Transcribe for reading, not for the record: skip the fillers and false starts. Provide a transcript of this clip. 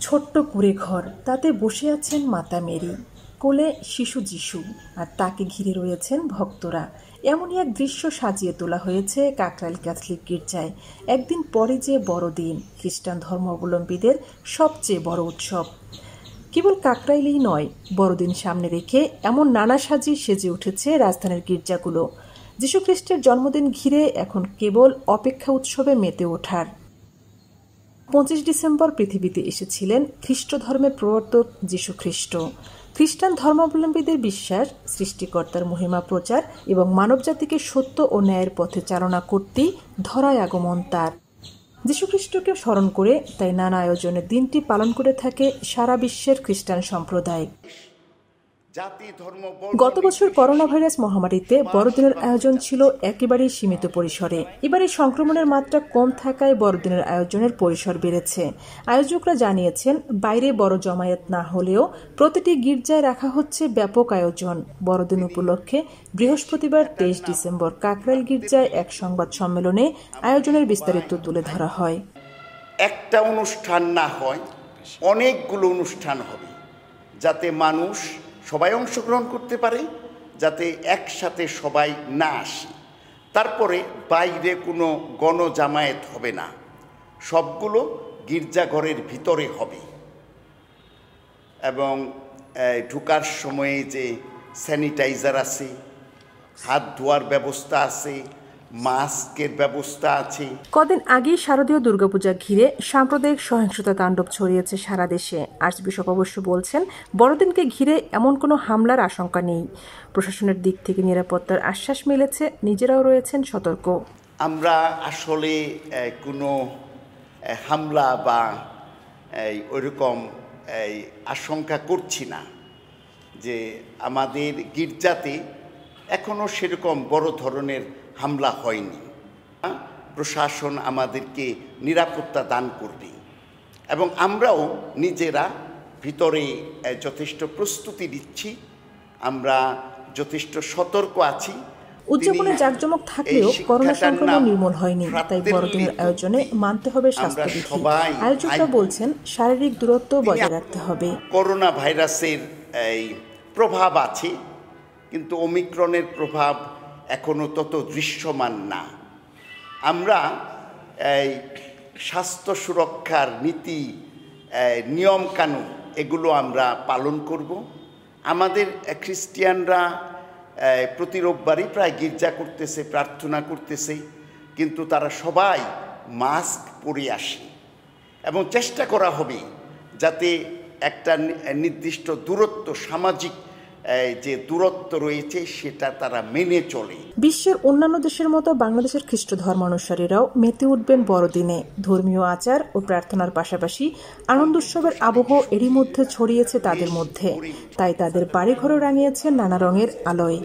ছোট্ট কুঁড়ে ঘর, তাতে বসে আছেন মাতা মেরি, কোলে শিশু যিশু, আর তাকে ঘিরে রয়েছেন ভক্তরা। এমনই এক দৃশ্য সাজিয়ে তোলা হয়েছে কাকরাইল ক্যাথলিক গির্জায়। একদিন পরে যে বড়দিন, খ্রিস্টান ধর্মাবলম্বীদের সবচেয়ে বড় উৎসব। কেবল কাকরাইলেই নয়, বড়দিন সামনে রেখে এমন নানা সাজি সেজে উঠেছে রাজধানীর গির্জাগুলো। যীশুখ্রিস্টের জন্মদিন ঘিরে এখন কেবল অপেক্ষা উৎসবে মেতে ওঠার। 25 ডিসেম্বর পৃথিবীতে এসেছিলেন খ্রিস্ট ধর্মের প্রবর্তক যীশুখ্রিস্ট। খ্রিস্টান ধর্মাবলম্বীদের বিশ্বাস, সৃষ্টিকর্তার মহিমা প্রচার এবং মানবজাতিকে সত্য ও ন্যায়ের পথে চালনা করতেই ধরায় আগমন তার। যীশুখ্রিস্টকে স্মরণ করে তাই নানা আয়োজনে দিনটি পালন করে থাকে সারা বিশ্বের খ্রিস্টান সম্প্রদায়। গত বছর করোনা ভাইরাস মহামারীতে বড়দিনের আয়োজন ছিল একেবারেই সীমিত পরিসরে। এবারে সংক্রমণের মাত্রা কম থাকায় বড়দিনের আয়োজনের পরিসর বেড়েছে। আয়োজকরা জানিয়েছেন, বাইরে বড় জমায়েত না হলেও প্রতিটি গির্জায় রাখা হচ্ছে ব্যাপক আয়োজন। বড়দিন উপলক্ষে বৃহস্পতিবার 23 ডিসেম্বর কাকরাইল গির্জায় এক সংবাদ সম্মেলনে আয়োজনের বিস্তারিত তুলে ধরা হয়। একটা অনুষ্ঠান না হয়, অনেকগুলো অনুষ্ঠান হবে, যাতে মানুষ সবাই অংশগ্রহণ করতে পারে, যাতে একসাথে সবাই না আসে। তারপরে বাইরে কোনো গণজামায়াত হবে না, সবগুলো গির্জাঘরের ভিতরে হবে। এবং ঢোকার সময়ে যে স্যানিটাইজার আছে, হাত ধোয়ার ব্যবস্থা আছে, মাস্কের ব্যবস্থা আছে। কদিন আগেই শারদীয় দুর্গাপূজা ঘিরে সাম্প্রদায়িক সহিংসতা তাণ্ডব ছড়িয়েছে সারা দেশে। আর্চবিশপ অবশ্য বলছেন, বড়দিনকে ঘিরে এমন কোনো হামলার আশঙ্কা নেই। প্রশাসনের দিক থেকে নিরাপত্তার আশ্বাস মিলেছে, নিজেরাও রয়েছেন সতর্ক। আমরা আসলে কোনো হামলা বা ওইরকম আশঙ্কা করছি না। যে আমাদের গির্জাতে এখনও সেরকম বড় ধরনের হামলা হয়নি। প্রশাসন আমাদেরকে নিরাপত্তা দান করবে এবং আমরাও নিজেরা ভিতরে যথেষ্ট প্রস্তুতি নিচ্ছি, আমরা যথেষ্ট সতর্ক আছি। উদযাপনের জাঁকজমক থাকলেও করোনা সংক্রমণ নির্মূল হয়নি, তাই বড়দিনের আয়োজনে মানতে হবে স্বাস্থ্যবিধি। আয়োজকরা বলছেন, শারীরিক দূরত্ব বজায় রাখতে হবে। করোনা ভাইরাসের প্রভাব আছে, কিন্তু ওমিক্রনের প্রভাব এখনো তত দৃশ্যমান না। আমরা স্বাস্থ্য সুরক্ষার নীতি, নিয়ম কানুন এগুলো আমরা পালন করব। আমাদের খ্রিস্টিয়ানরা প্রতি রোববারই প্রায় গির্জা করতেছে, প্রার্থনা করতেছে, কিন্তু তারা সবাই মাস্ক পরে আসে এবং চেষ্টা করা হবে যাতে একটা নির্দিষ্ট দূরত্ব, সামাজিক যে দূরত্ব রয়েছে সেটা তারা মেনে চলে। বিশ্বের অন্যান্য দেশের মতো বাংলাদেশের খ্রিস্ট ধর্মানুসারীরাও মেতে উঠবেন বড়দিনে। ধর্মীয় আচার ও প্রার্থনার পাশাপাশি আনন্দ উৎসবের আবহ এরই মধ্যে ছড়িয়েছে তাদের মধ্যে, তাই তাদের বাড়িঘরও রাঙিয়েছে নানা রঙের আলোয়।